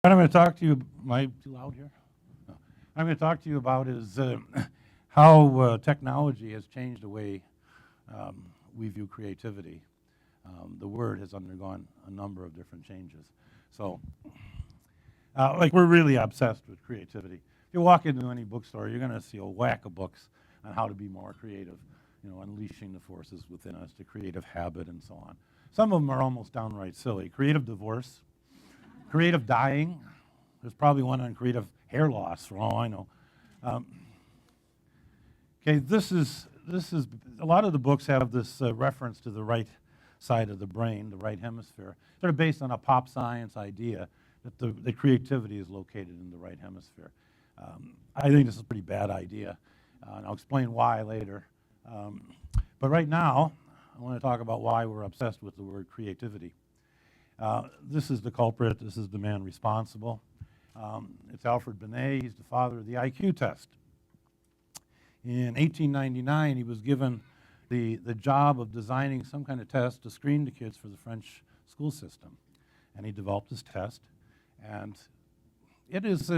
What I'm going to talk to you, am I too loud here? No. I'm going to talk to you about is how technology has changed the way we view creativity. The word has undergone a number of different changes. So, like we're really obsessed with creativity. If you walk into any bookstore, you're going to see a whack of books on how to be more creative, unleashing the forces within us, the creative habit, and so on. Some of them are almost downright silly. Creative divorce, creative dying. There's probably one on creative hair loss, for all I know. Okay, this is a lot of the books have this reference to the right side of the brain, the right hemisphere, sort of based on a pop science idea that the creativity is located in the right hemisphere. I think this is a pretty bad idea, and I'll explain why later. But right now, I want to talk about why we're obsessed with the word creativity. This is the culprit. This is the man responsible. It's Alfred Binet. He's the father of the IQ test. In 1899, he was given the job of designing some kind of test to screen the kids for the French school system. And he developed this test. And it is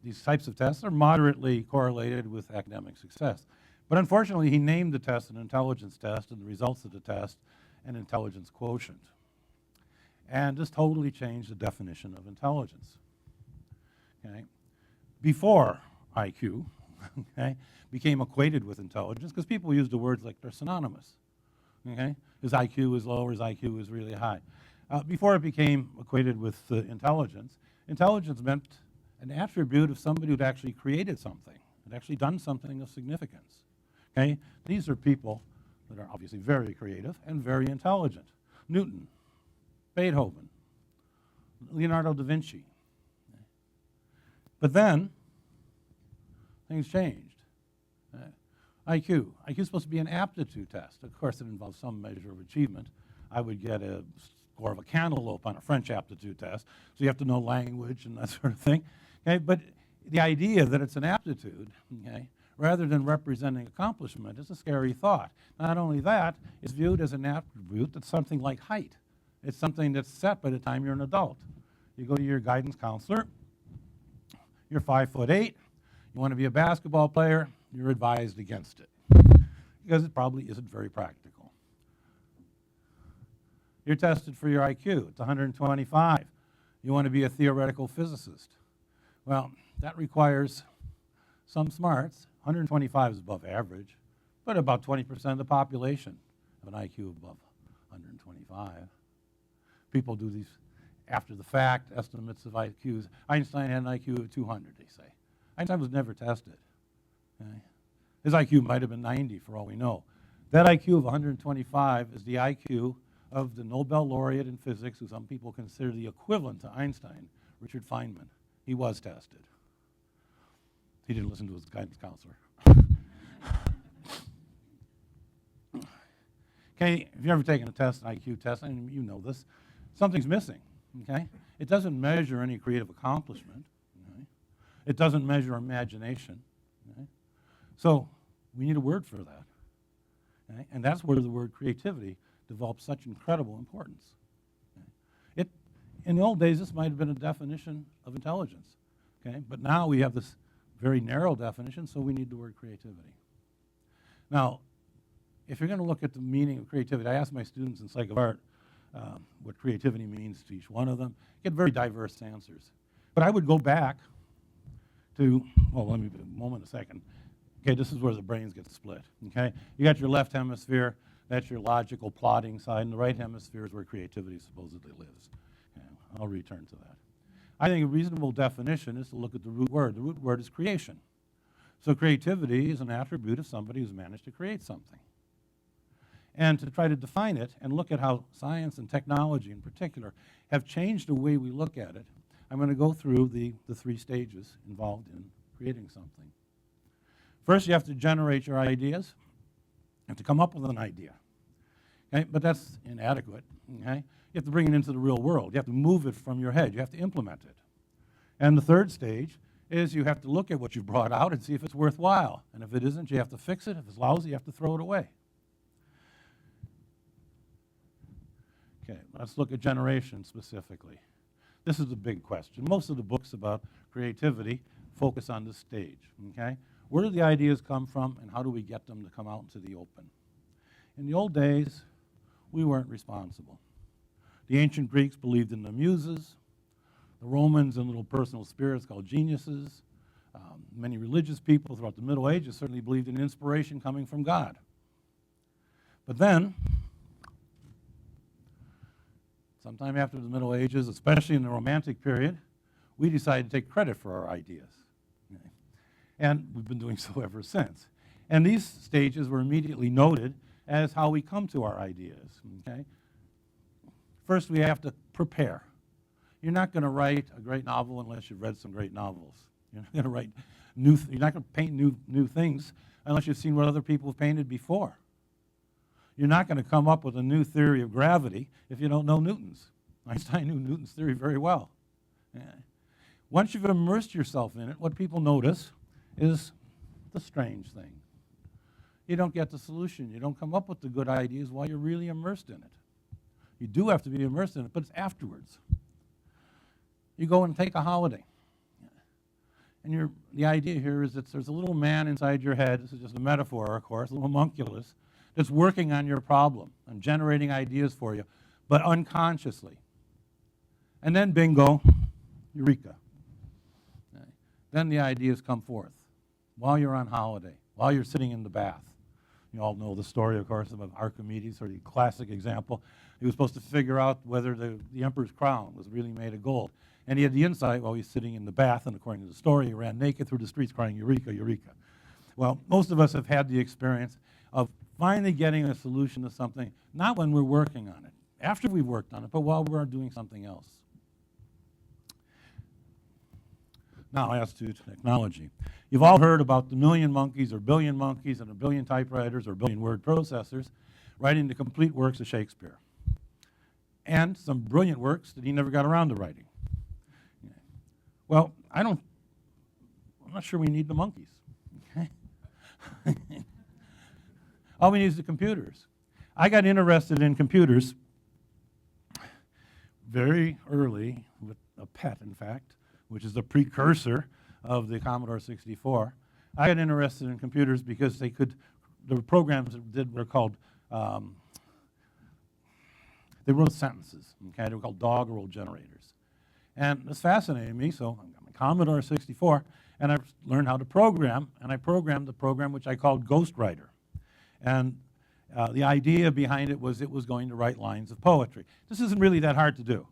these types of tests are moderately correlated with academic success. But unfortunately, he named the test an intelligence test, and the results of the test an intelligence quotient. And this totally changed the definition of intelligence. Okay? Before IQ, okay, became equated with intelligence, because people use the words like they're synonymous. Okay? His IQ is low or his IQ is really high. Before it became equated with intelligence, intelligence meant an attribute of somebody who'd actually created something, had actually done something of significance. Okay? These are people that are obviously very creative and very intelligent. Newton, Beethoven, Leonardo da Vinci. But then, things changed. IQ. IQ is supposed to be an aptitude test. Of course, it involves some measure of achievement. I would get a score of a cantaloupe on a French aptitude test, so you have to know language and that sort of thing. Okay? But the idea that it's an aptitude, okay, rather than representing accomplishment, is a scary thought. Not only that, it's viewed as an attribute that's something like height. It's something that's set by the time you're an adult. You go to your guidance counselor, you're 5'8", you want to be a basketball player, you're advised against it, because it probably isn't very practical. You're tested for your IQ, it's 125. You want to be a theoretical physicist. Well, that requires some smarts. 125 is above average, but about 20% of the population have an IQ above 125. People do these after the fact estimates of IQs. Einstein had an IQ of 200, they say. Einstein was never tested. Okay? His IQ might have been 90 for all we know. That IQ of 125 is the IQ of the Nobel laureate in physics, who some people consider the equivalent to Einstein, Richard Feynman. He was tested. He didn't listen to his guidance counselor. Okay, if you've ever taken a test, an IQ test, and you know this, something's missing. Okay? It doesn't measure any creative accomplishment. Okay? It doesn't measure imagination. Okay? So we need a word for that. Okay? And that's where the word creativity develops such incredible importance. Okay? In the old days, this might have been a definition of intelligence. Okay? But now we have this very narrow definition, so we need the word creativity. Now, if you're going to look at the meaning of creativity, I ask my students in Psych of Art what creativity means to each one of them. Get very diverse answers. But I would go back to, well, let me, a second. Okay, this is where the brains get split, okay? You got your left hemisphere, that's your logical plotting side, and the right hemisphere is where creativity supposedly lives. Okay, I'll return to that. I think a reasonable definition is to look at the root word. The root word is creation. So creativity is an attribute of somebody who's managed to create something. And to try to define it and look at how science and technology in particular have changed the way we look at it, I'm going to go through the three stages involved in creating something. First, you have to generate your ideas. You have to come up with an idea. Okay? But that's inadequate. Okay? You have to bring it into the real world. You have to move it from your head. You have to implement it. And the third stage is you have to look at what you've brought out and see if it's worthwhile. And if it isn't, you have to fix it. If it's lousy, you have to throw it away. Okay, let's look at generation specifically. this is the big question. Most of the books about creativity focus on this stage, okay? Where do the ideas come from, and how do we get them to come out into the open? In the old days, we weren't responsible. The ancient Greeks believed in the muses, the Romans in little personal spirits called geniuses. Many religious people throughout the Middle Ages certainly believed in inspiration coming from God. But then, sometime after the Middle Ages, especially in the Romantic period, we decided to take credit for our ideas. Okay? And we've been doing so ever since. And these stages were immediately noted as how we come to our ideas. Okay? First, we have to prepare. You're not going to write a great novel unless you've read some great novels. You're not going to write you're not going to paint new things unless you've seen what other people have painted before. You're not going to come up with a new theory of gravity if you don't know Newton's. Einstein knew Newton's theory very well. Yeah. Once you've immersed yourself in it, what people notice is the strange thing. You don't get the solution. You don't come up with the good ideas while you're really immersed in it. You do have to be immersed in it, but it's afterwards. You go and take a holiday. And the idea here is that there's a little man inside your head, this is just a metaphor, of course, a little homunculus, that's working on your problem and generating ideas for you, but unconsciously. And then bingo, Eureka. Okay. Then the ideas come forth while you're on holiday, while you're sitting in the bath. You all know the story, of course, of Archimedes, or the classic example. He was supposed to figure out whether the emperor's crown was really made of gold. And he had the insight while he's sitting in the bath, and according to the story, he ran naked through the streets crying, Eureka, Eureka. Well, most of us have had the experience of finally getting a solution to something, not when we're working on it, after we've worked on it, but while we're doing something else. Now, as to technology. You've all heard about the million monkeys or billion monkeys and a billion typewriters or billion word processors writing the complete works of Shakespeare. And some brilliant works that he never got around to writing. Well, I'm not sure we need the monkeys. Okay? All we need is the computers. I got interested in computers very early with a PET, in fact, which is the precursor of the Commodore 64. I got interested in computers because the programs that were called, they wrote sentences, okay? They were called doggerel generators. And this fascinated me, so I got my Commodore 64, and I learned how to program, and I programmed the program which I called Ghostwriter. And the idea behind it was going to write lines of poetry. This isn't really that hard to do.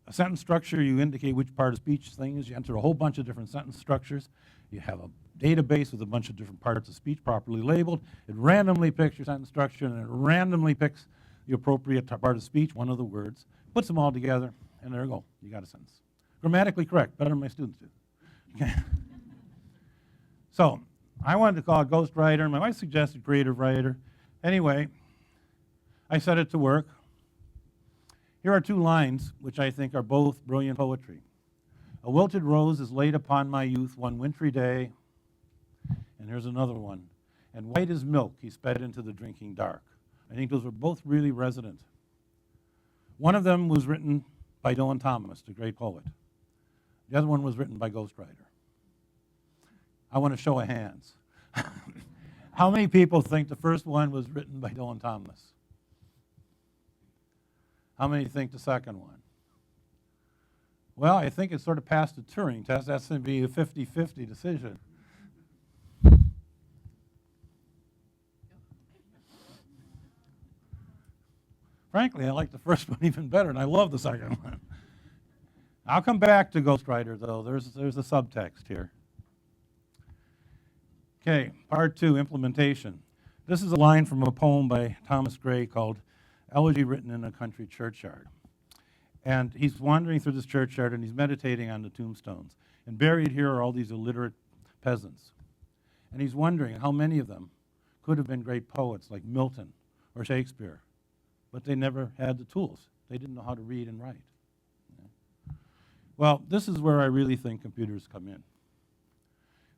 A sentence structure, you indicate which part of speech thing is. You enter a whole bunch of different sentence structures. You have a database with a bunch of different parts of speech properly labeled. It randomly picks your sentence structure, and it randomly picks the appropriate part of speech, one of the words, puts them all together, and there you go. You got a sentence. Grammatically correct, better than my students do. Okay. So I wanted to call it Ghostwriter. My wife suggested Creative Writer. Anyway, I set it to work. Here are two lines which I think are both brilliant poetry. A wilted rose is laid upon my youth one wintry day. And here's another one. And white as milk he sped into the drinking dark. I think those were both really resonant. One of them was written by Dylan Thomas, the great poet. The other one was written by Ghostwriter. I want a show of hands. How many people think the first one was written by Dylan Thomas? How many think the second one? Well, I think it's sort of past the Turing test. That's going to be a 50-50 decision. Frankly, I like the first one even better, and I love the second one. I'll come back to Ghostwriter, though. There's a subtext here. Okay, part 2, implementation. This is a line from a poem by Thomas Gray called Elegy Written in a Country Churchyard. And he's wandering through this churchyard, and he's meditating on the tombstones. And buried here are all these illiterate peasants. And he's wondering how many of them could have been great poets like Milton or Shakespeare, but they never had the tools. They didn't know how to read and write. Well, this is where I really think computers come in.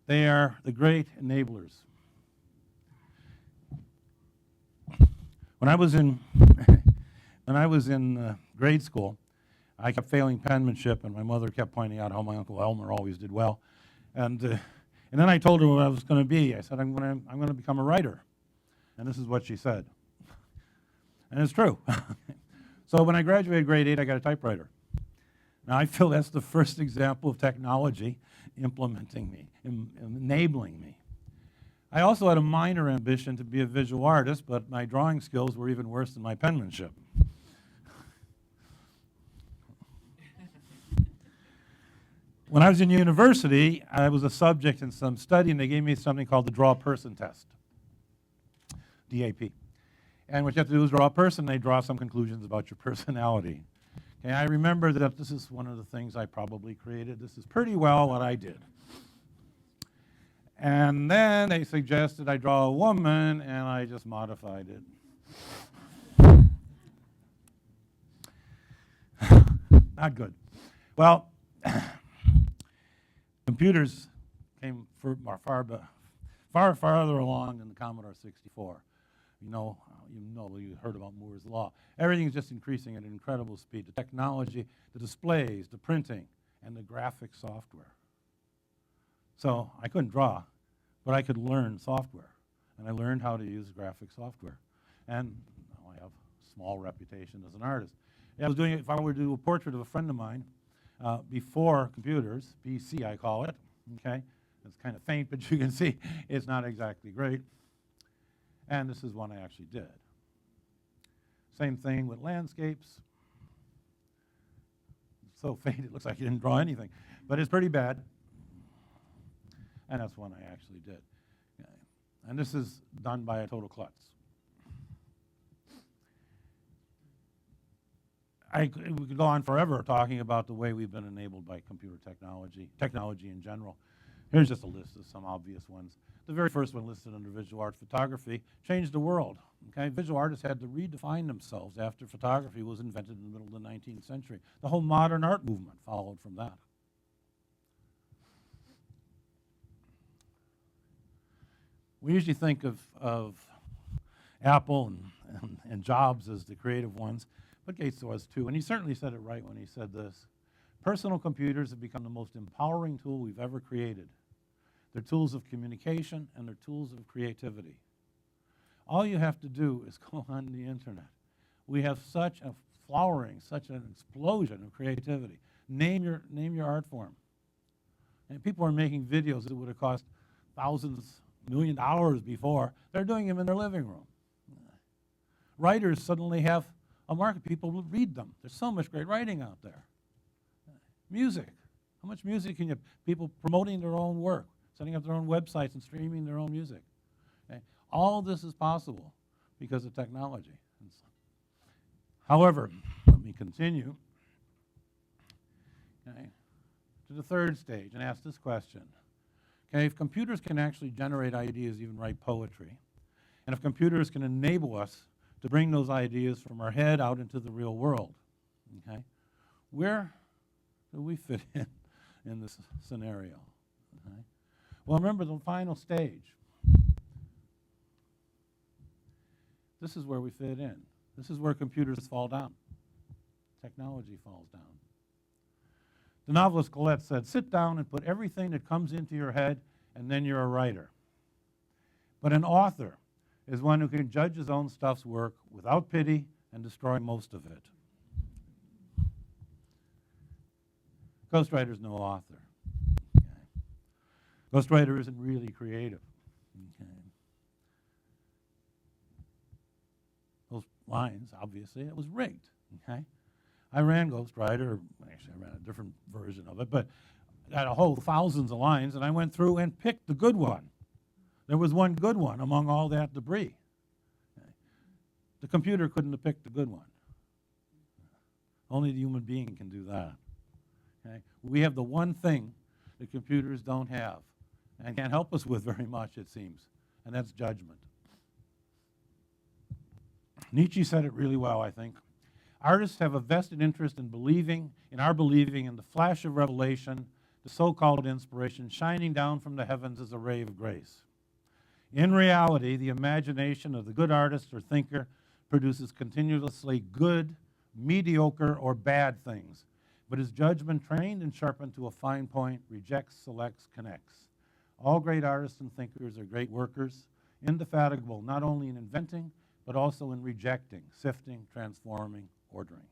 They are the great enablers. When I was in grade school, I kept failing penmanship, and my mother kept pointing out how my Uncle Elmer always did well. And then I told her what I was going to be. I said, I'm going to become a writer. And this is what she said. And it's true. So when I graduated grade 8, I got a typewriter. Now, I feel that's the first example of technology implementing me, enabling me. I also had a minor ambition to be a visual artist, but my drawing skills were even worse than my penmanship. When I was in university, I was a subject in some study, and they gave me something called the Draw a Person test, DAP. And what you have to do is draw a person, and they draw some conclusions about your personality. Okay, I remember that this is one of the things I probably created. This is pretty well what I did. And then they suggested I draw a woman, and I just modified it. Not good. Well, computers came far farther along than the Commodore 64. You heard about Moore's Law. Everything is just increasing at an incredible speed. The technology, the displays, the printing, and the graphic software. So I couldn't draw, but I could learn software. And I learned how to use graphic software. And I have a small reputation as an artist. I was doing it, if I were to do a portrait of a friend of mine, before computers, BC I call it, okay? It's kind of faint, but you can see it's not exactly great. And this is one I actually did. Same thing with landscapes. It's so faint it looks like you didn't draw anything, but it's pretty bad. And that's one I actually did. Okay. And this is done by a total klutz. We could go on forever talking about the way we've been enabled by computer technology in general. Here's just a list of some obvious ones. The very first one listed under visual art photography changed the world. Okay? Visual artists had to redefine themselves after photography was invented in the middle of the 19th century. The whole modern art movement followed from that. We usually think of Apple and Jobs as the creative ones, but Gates was too, and he certainly said it right when he said this. Personal computers have become the most empowering tool we've ever created. They're tools of communication, and they're tools of creativity. All you have to do is go on the internet. We have such a flowering, such an explosion of creativity. Name your art form. And people are making videos that would have cost thousands, $1 million before. They're doing them in their living room. Writers suddenly have a market. People will read them. There's so much great writing out there. Music. How much music can you, people promoting their own work, setting up their own websites and streaming their own music. Okay? All this is possible because of technology. However, let me continue to the third stage and ask this question. Okay, if computers can actually generate ideas, even write poetry, and if computers can enable us to bring those ideas from our head out into the real world, okay, where do we fit in this scenario? Okay? Well, remember the final stage. This is where we fit in. This is where computers fall down. Technology falls down. The novelist Colette said, sit down and put everything that comes into your head, and then you're a writer. But an author is one who can judge his own stuff's work without pity and destroy most of it. Ghostwriter's no author. Okay. Ghostwriter isn't really creative. Okay. Those lines, obviously, it was rigged. Okay. I ran Ghostwriter, actually I ran a different version of it, but I had a whole thousands of lines, and I went through and picked the good one. There was one good one among all that debris. Okay. The computer couldn't have picked the good one. Only the human being can do that. Okay. We have the one thing that computers don't have and can't help us with very much, it seems, and that's judgment. Nietzsche said it really well, I think. Artists have a vested interest in our believing in the flash of revelation, the so-called inspiration shining down from the heavens as a ray of grace. In reality, the imagination of the good artist or thinker produces continuously good, mediocre or bad things, but is judgment trained and sharpened to a fine point, rejects, selects, connects. All great artists and thinkers are great workers, indefatigable not only in inventing, but also in rejecting, sifting, transforming, ordering.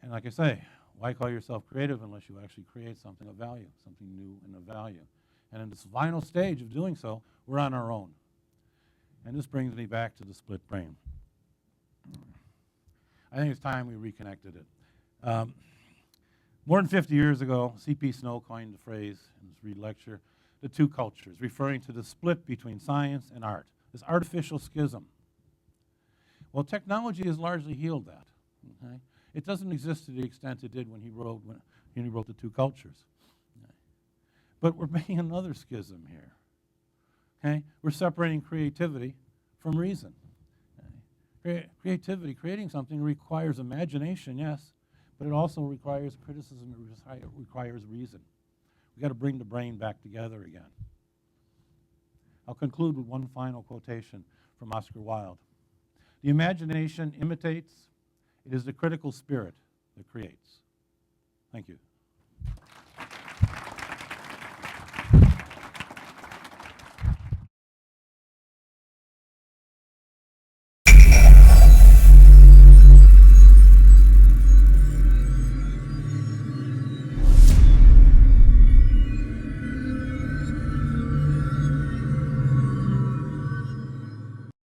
And like I say, why call yourself creative unless you actually create something of value, something new and of value? And in this final stage of doing so, we're on our own. And this brings me back to the split brain. I think it's time we reconnected it. More than 50 years ago, C.P. Snow coined the phrase in his Reed lecture, the two cultures, referring to the split between science and art, this artificial schism. Well, technology has largely healed that. Okay? It doesn't exist to the extent it did when he wrote the two cultures. Okay? But we're making another schism here. Okay? We're separating creativity from reason. Okay? Creativity, creating something requires imagination, yes, but it also requires criticism, it requires reason. We've got to bring the brain back together again. I'll conclude with one final quotation from Oscar Wilde. The imagination imitates, it is the critical spirit that creates. Thank you.